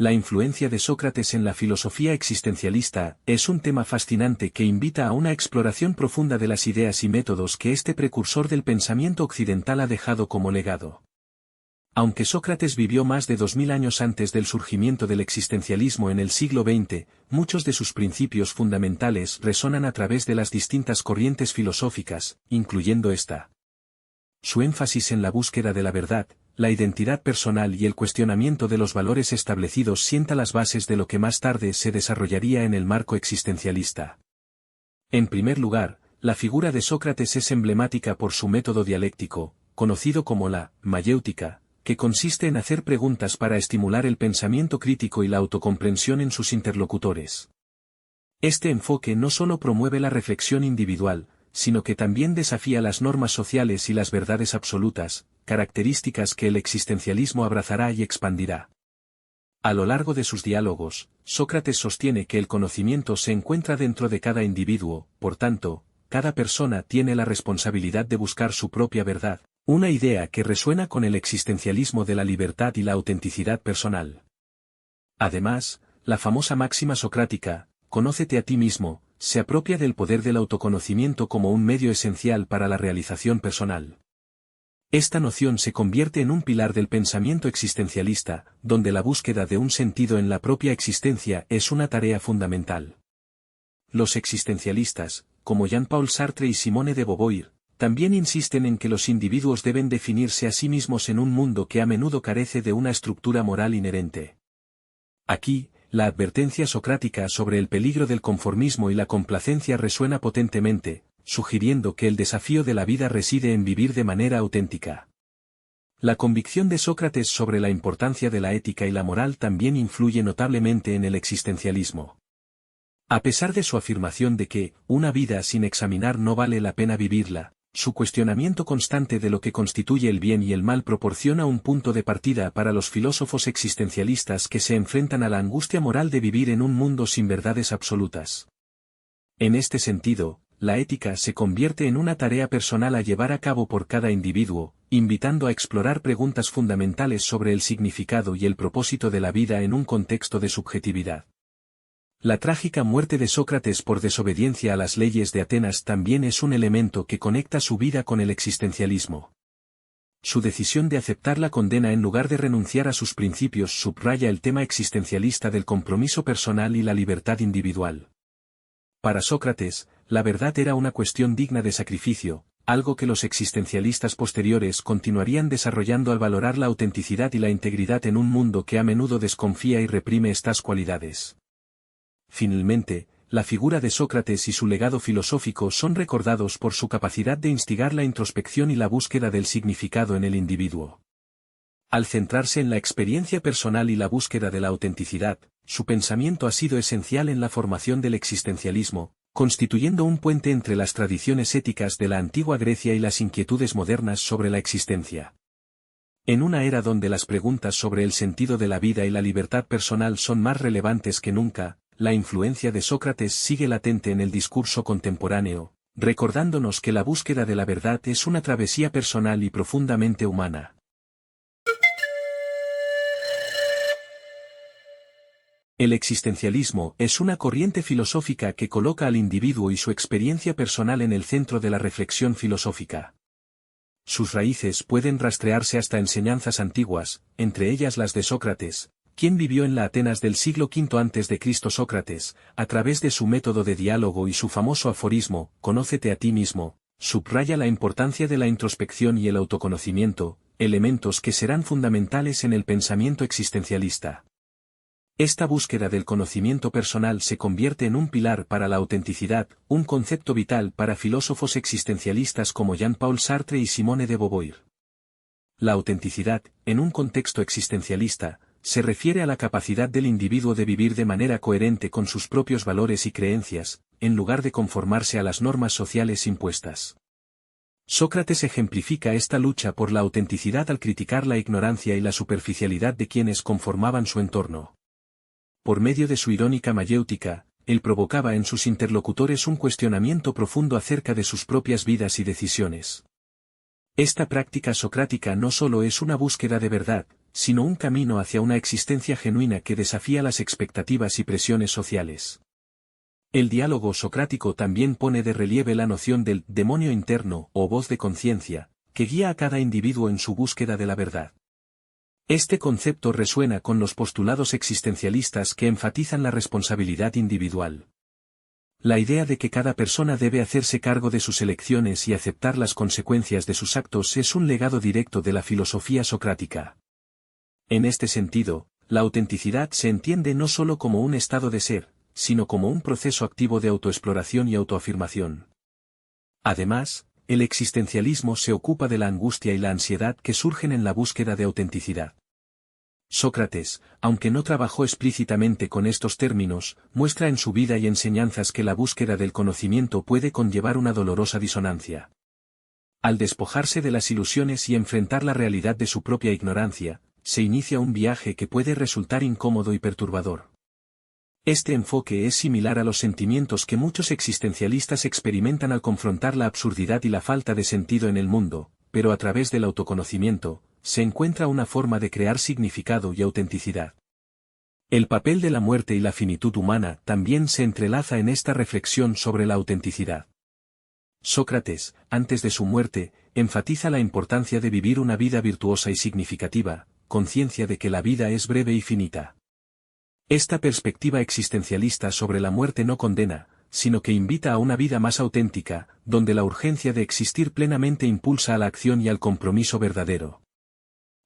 La influencia de Sócrates en la filosofía existencialista es un tema fascinante que invita a una exploración profunda de las ideas y métodos que este precursor del pensamiento occidental ha dejado como legado. Aunque Sócrates vivió más de 2000 años antes del surgimiento del existencialismo en el siglo XX, muchos de sus principios fundamentales resonan a través de las distintas corrientes filosóficas, incluyendo esta. Su énfasis en la búsqueda de la verdad, la identidad personal y el cuestionamiento de los valores establecidos sienta las bases de lo que más tarde se desarrollaría en el marco existencialista. En primer lugar, la figura de Sócrates es emblemática por su método dialéctico, conocido como la mayéutica, que consiste en hacer preguntas para estimular el pensamiento crítico y la autocomprensión en sus interlocutores. Este enfoque no solo promueve la reflexión individual, sino que también desafía las normas sociales y las verdades absolutas, características que el existencialismo abrazará y expandirá. A lo largo de sus diálogos, Sócrates sostiene que el conocimiento se encuentra dentro de cada individuo, por tanto, cada persona tiene la responsabilidad de buscar su propia verdad, una idea que resuena con el existencialismo de la libertad y la autenticidad personal. Además, la famosa máxima socrática, «Conócete a ti mismo», se apropia del poder del autoconocimiento como un medio esencial para la realización personal. Esta noción se convierte en un pilar del pensamiento existencialista, donde la búsqueda de un sentido en la propia existencia es una tarea fundamental. Los existencialistas, como Jean-Paul Sartre y Simone de Beauvoir, también insisten en que los individuos deben definirse a sí mismos en un mundo que a menudo carece de una estructura moral inherente. Aquí, la advertencia socrática sobre el peligro del conformismo y la complacencia resuena potentemente, sugiriendo que el desafío de la vida reside en vivir de manera auténtica. La convicción de Sócrates sobre la importancia de la ética y la moral también influye notablemente en el existencialismo. A pesar de su afirmación de que, una vida sin examinar no vale la pena vivirla, su cuestionamiento constante de lo que constituye el bien y el mal proporciona un punto de partida para los filósofos existencialistas que se enfrentan a la angustia moral de vivir en un mundo sin verdades absolutas. En este sentido, la ética se convierte en una tarea personal a llevar a cabo por cada individuo, invitando a explorar preguntas fundamentales sobre el significado y el propósito de la vida en un contexto de subjetividad. La trágica muerte de Sócrates por desobediencia a las leyes de Atenas también es un elemento que conecta su vida con el existencialismo. Su decisión de aceptar la condena en lugar de renunciar a sus principios subraya el tema existencialista del compromiso personal y la libertad individual. Para Sócrates, la verdad era una cuestión digna de sacrificio, algo que los existencialistas posteriores continuarían desarrollando al valorar la autenticidad y la integridad en un mundo que a menudo desconfía y reprime estas cualidades. Finalmente, la figura de Sócrates y su legado filosófico son recordados por su capacidad de instigar la introspección y la búsqueda del significado en el individuo. Al centrarse en la experiencia personal y la búsqueda de la autenticidad, su pensamiento ha sido esencial en la formación del existencialismo, constituyendo un puente entre las tradiciones éticas de la antigua Grecia y las inquietudes modernas sobre la existencia. En una era donde las preguntas sobre el sentido de la vida y la libertad personal son más relevantes que nunca, la influencia de Sócrates sigue latente en el discurso contemporáneo, recordándonos que la búsqueda de la verdad es una travesía personal y profundamente humana. El existencialismo es una corriente filosófica que coloca al individuo y su experiencia personal en el centro de la reflexión filosófica. Sus raíces pueden rastrearse hasta enseñanzas antiguas, entre ellas las de Sócrates, quien vivió en la Atenas del siglo V a.C. Sócrates, a través de su método de diálogo y su famoso aforismo, «Conócete a ti mismo», subraya la importancia de la introspección y el autoconocimiento, elementos que serán fundamentales en el pensamiento existencialista. Esta búsqueda del conocimiento personal se convierte en un pilar para la autenticidad, un concepto vital para filósofos existencialistas como Jean-Paul Sartre y Simone de Beauvoir. La autenticidad, en un contexto existencialista, se refiere a la capacidad del individuo de vivir de manera coherente con sus propios valores y creencias, en lugar de conformarse a las normas sociales impuestas. Sócrates ejemplifica esta lucha por la autenticidad al criticar la ignorancia y la superficialidad de quienes conformaban su entorno. Por medio de su irónica mayéutica, él provocaba en sus interlocutores un cuestionamiento profundo acerca de sus propias vidas y decisiones. Esta práctica socrática no solo es una búsqueda de verdad, sino un camino hacia una existencia genuina que desafía las expectativas y presiones sociales. El diálogo socrático también pone de relieve la noción del demonio interno o voz de conciencia, que guía a cada individuo en su búsqueda de la verdad. Este concepto resuena con los postulados existencialistas que enfatizan la responsabilidad individual. La idea de que cada persona debe hacerse cargo de sus elecciones y aceptar las consecuencias de sus actos es un legado directo de la filosofía socrática. En este sentido, la autenticidad se entiende no solo como un estado de ser, sino como un proceso activo de autoexploración y autoafirmación. Además, el existencialismo se ocupa de la angustia y la ansiedad que surgen en la búsqueda de autenticidad. Sócrates, aunque no trabajó explícitamente con estos términos, muestra en su vida y enseñanzas que la búsqueda del conocimiento puede conllevar una dolorosa disonancia. Al despojarse de las ilusiones y enfrentar la realidad de su propia ignorancia, se inicia un viaje que puede resultar incómodo y perturbador. Este enfoque es similar a los sentimientos que muchos existencialistas experimentan al confrontar la absurdidad y la falta de sentido en el mundo, pero a través del autoconocimiento, se encuentra una forma de crear significado y autenticidad. El papel de la muerte y la finitud humana también se entrelaza en esta reflexión sobre la autenticidad. Sócrates, antes de su muerte, enfatiza la importancia de vivir una vida virtuosa y significativa, conciencia de que la vida es breve y finita. Esta perspectiva existencialista sobre la muerte no condena, sino que invita a una vida más auténtica, donde la urgencia de existir plenamente impulsa a la acción y al compromiso verdadero.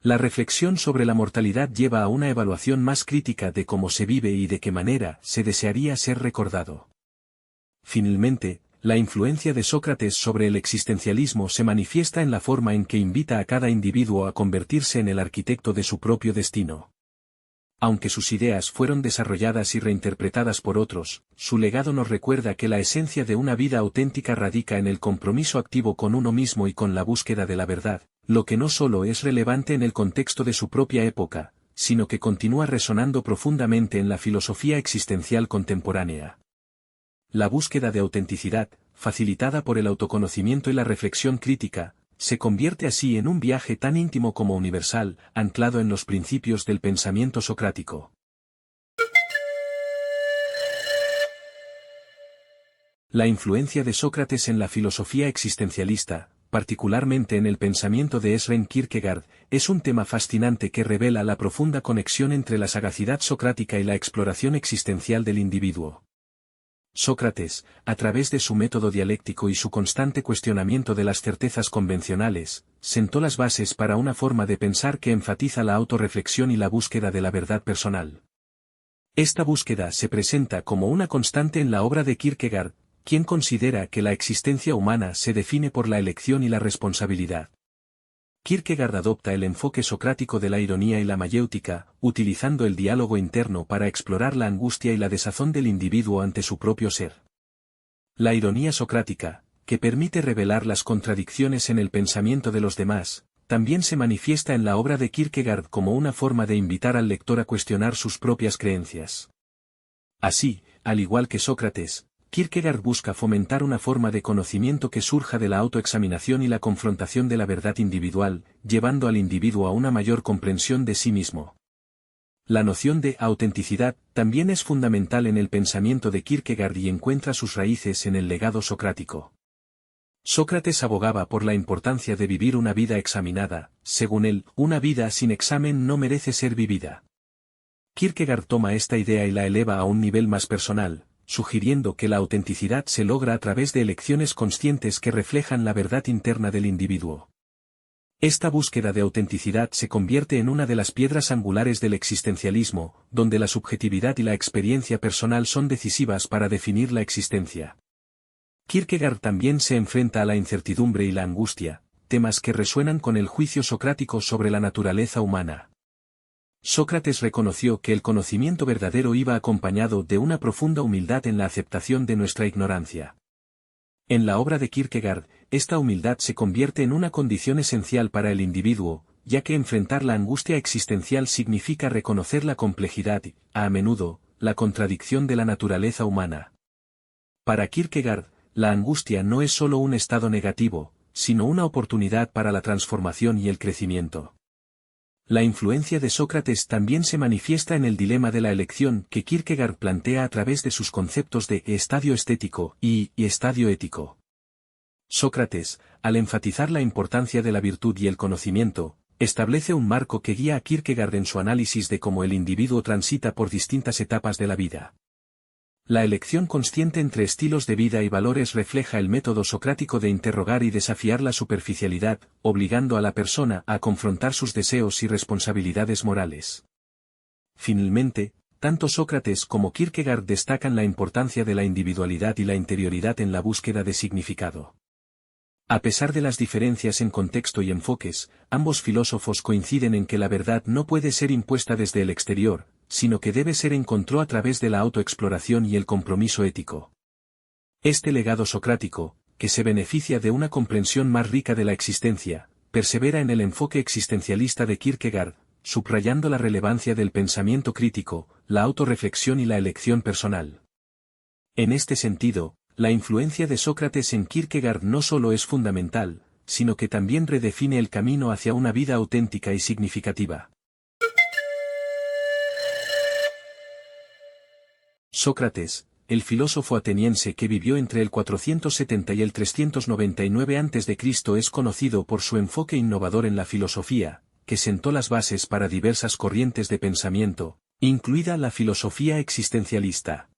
La reflexión sobre la mortalidad lleva a una evaluación más crítica de cómo se vive y de qué manera se desearía ser recordado. Finalmente, la influencia de Sócrates sobre el existencialismo se manifiesta en la forma en que invita a cada individuo a convertirse en el arquitecto de su propio destino. Aunque sus ideas fueron desarrolladas y reinterpretadas por otros, su legado nos recuerda que la esencia de una vida auténtica radica en el compromiso activo con uno mismo y con la búsqueda de la verdad, lo que no solo es relevante en el contexto de su propia época, sino que continúa resonando profundamente en la filosofía existencial contemporánea. La búsqueda de autenticidad, facilitada por el autoconocimiento y la reflexión crítica, se convierte así en un viaje tan íntimo como universal, anclado en los principios del pensamiento socrático. La influencia de Sócrates en la filosofía existencialista, particularmente en el pensamiento de Søren Kierkegaard, es un tema fascinante que revela la profunda conexión entre la sagacidad socrática y la exploración existencial del individuo. Sócrates, a través de su método dialéctico y su constante cuestionamiento de las certezas convencionales, sentó las bases para una forma de pensar que enfatiza la autorreflexión y la búsqueda de la verdad personal. Esta búsqueda se presenta como una constante en la obra de Kierkegaard, quien considera que la existencia humana se define por la elección y la responsabilidad. Kierkegaard adopta el enfoque socrático de la ironía y la mayéutica, utilizando el diálogo interno para explorar la angustia y la desazón del individuo ante su propio ser. La ironía socrática, que permite revelar las contradicciones en el pensamiento de los demás, también se manifiesta en la obra de Kierkegaard como una forma de invitar al lector a cuestionar sus propias creencias. Así, al igual que Sócrates, Kierkegaard busca fomentar una forma de conocimiento que surja de la autoexaminación y la confrontación de la verdad individual, llevando al individuo a una mayor comprensión de sí mismo. La noción de autenticidad también es fundamental en el pensamiento de Kierkegaard y encuentra sus raíces en el legado socrático. Sócrates abogaba por la importancia de vivir una vida examinada, según él, una vida sin examen no merece ser vivida. Kierkegaard toma esta idea y la eleva a un nivel más personal, sugiriendo que la autenticidad se logra a través de elecciones conscientes que reflejan la verdad interna del individuo. Esta búsqueda de autenticidad se convierte en una de las piedras angulares del existencialismo, donde la subjetividad y la experiencia personal son decisivas para definir la existencia. Kierkegaard también se enfrenta a la incertidumbre y la angustia, temas que resuenan con el juicio socrático sobre la naturaleza humana. Sócrates reconoció que el conocimiento verdadero iba acompañado de una profunda humildad en la aceptación de nuestra ignorancia. En la obra de Kierkegaard, esta humildad se convierte en una condición esencial para el individuo, ya que enfrentar la angustia existencial significa reconocer la complejidad y, a menudo, la contradicción de la naturaleza humana. Para Kierkegaard, la angustia no es solo un estado negativo, sino una oportunidad para la transformación y el crecimiento. La influencia de Sócrates también se manifiesta en el dilema de la elección que Kierkegaard plantea a través de sus conceptos de estadio estético y estadio ético. Sócrates, al enfatizar la importancia de la virtud y el conocimiento, establece un marco que guía a Kierkegaard en su análisis de cómo el individuo transita por distintas etapas de la vida. La elección consciente entre estilos de vida y valores refleja el método socrático de interrogar y desafiar la superficialidad, obligando a la persona a confrontar sus deseos y responsabilidades morales. Finalmente, tanto Sócrates como Kierkegaard destacan la importancia de la individualidad y la interioridad en la búsqueda de significado. A pesar de las diferencias en contexto y enfoques, ambos filósofos coinciden en que la verdad no puede ser impuesta desde el exterior, sino que debe ser encontrado a través de la autoexploración y el compromiso ético. Este legado socrático, que se beneficia de una comprensión más rica de la existencia, persevera en el enfoque existencialista de Kierkegaard, subrayando la relevancia del pensamiento crítico, la autorreflexión y la elección personal. En este sentido, la influencia de Sócrates en Kierkegaard no solo es fundamental, sino que también redefine el camino hacia una vida auténtica y significativa. Sócrates, el filósofo ateniense que vivió entre el 470 y el 399 a.C., es conocido por su enfoque innovador en la filosofía, que sentó las bases para diversas corrientes de pensamiento, incluida la filosofía existencialista.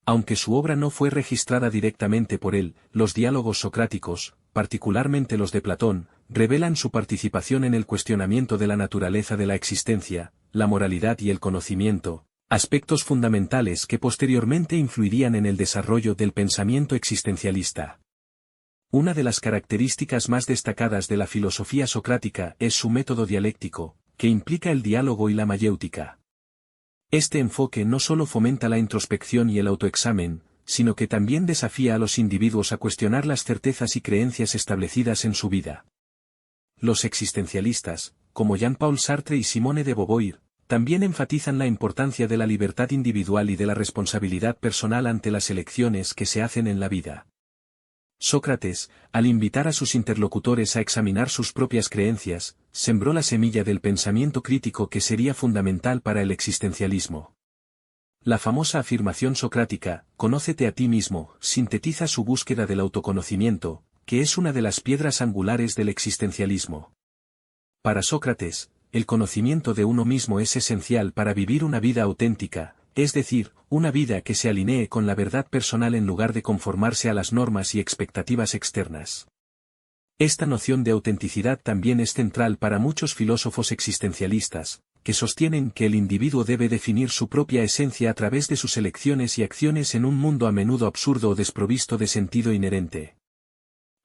Aunque su obra no fue registrada directamente por él, los diálogos socráticos, particularmente los de Platón, revelan su participación en el cuestionamiento de la naturaleza de la existencia, la moralidad y el conocimiento, aspectos fundamentales que posteriormente influirían en el desarrollo del pensamiento existencialista. Una de las características más destacadas de la filosofía socrática es su método dialéctico, que implica el diálogo y la mayéutica. Este enfoque no solo fomenta la introspección y el autoexamen, sino que también desafía a los individuos a cuestionar las certezas y creencias establecidas en su vida. Los existencialistas, como Jean-Paul Sartre y Simone de Beauvoir, también enfatizan la importancia de la libertad individual y de la responsabilidad personal ante las elecciones que se hacen en la vida. Sócrates, al invitar a sus interlocutores a examinar sus propias creencias, sembró la semilla del pensamiento crítico que sería fundamental para el existencialismo. La famosa afirmación socrática, «Conócete a ti mismo», sintetiza su búsqueda del autoconocimiento, que es una de las piedras angulares del existencialismo. Para Sócrates, el conocimiento de uno mismo es esencial para vivir una vida auténtica, es decir, una vida que se alinee con la verdad personal en lugar de conformarse a las normas y expectativas externas. Esta noción de autenticidad también es central para muchos filósofos existencialistas, que sostienen que el individuo debe definir su propia esencia a través de sus elecciones y acciones en un mundo a menudo absurdo o desprovisto de sentido inherente.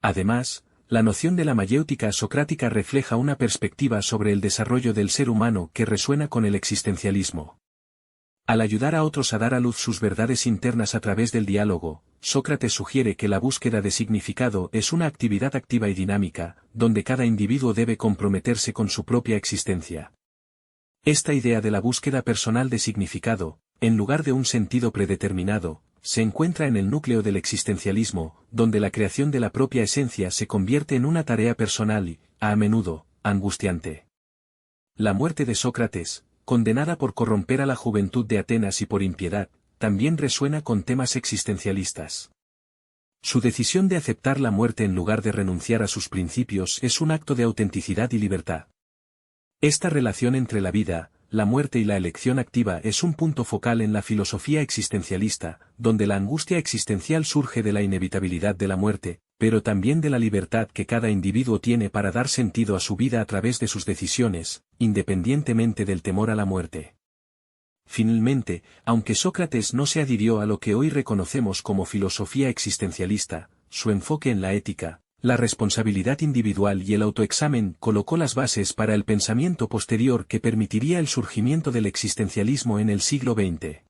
Además, la noción de la mayéutica socrática refleja una perspectiva sobre el desarrollo del ser humano que resuena con el existencialismo. Al ayudar a otros a dar a luz sus verdades internas a través del diálogo, Sócrates sugiere que la búsqueda de significado es una actividad activa y dinámica, donde cada individuo debe comprometerse con su propia existencia. Esta idea de la búsqueda personal de significado, en lugar de un sentido predeterminado, se encuentra en el núcleo del existencialismo, donde la creación de la propia esencia se convierte en una tarea personal y, a menudo, angustiante. La muerte de Sócrates, condenada por corromper a la juventud de Atenas y por impiedad, también resuena con temas existencialistas. Su decisión de aceptar la muerte en lugar de renunciar a sus principios es un acto de autenticidad y libertad. Esta relación entre la vida, la muerte y la elección activa es un punto focal en la filosofía existencialista, donde la angustia existencial surge de la inevitabilidad de la muerte, pero también de la libertad que cada individuo tiene para dar sentido a su vida a través de sus decisiones, independientemente del temor a la muerte. Finalmente, aunque Sócrates no se adhirió a lo que hoy reconocemos como filosofía existencialista, su enfoque en la ética, la responsabilidad individual y el autoexamen colocó las bases para el pensamiento posterior que permitiría el surgimiento del existencialismo en el siglo XX.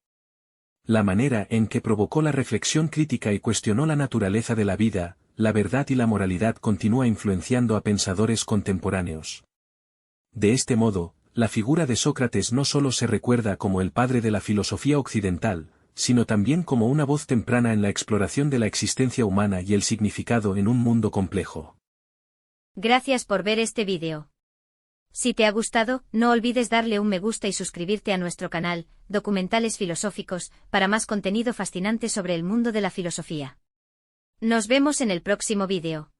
La manera en que provocó la reflexión crítica y cuestionó la naturaleza de la vida, la verdad y la moralidad continúa influenciando a pensadores contemporáneos. De este modo, la figura de Sócrates no solo se recuerda como el padre de la filosofía occidental, sino también como una voz temprana en la exploración de la existencia humana y el significado en un mundo complejo. Gracias por ver este vídeo. Si te ha gustado, no olvides darle un me gusta y suscribirte a nuestro canal, Documentales Filosóficos, para más contenido fascinante sobre el mundo de la filosofía. Nos vemos en el próximo vídeo.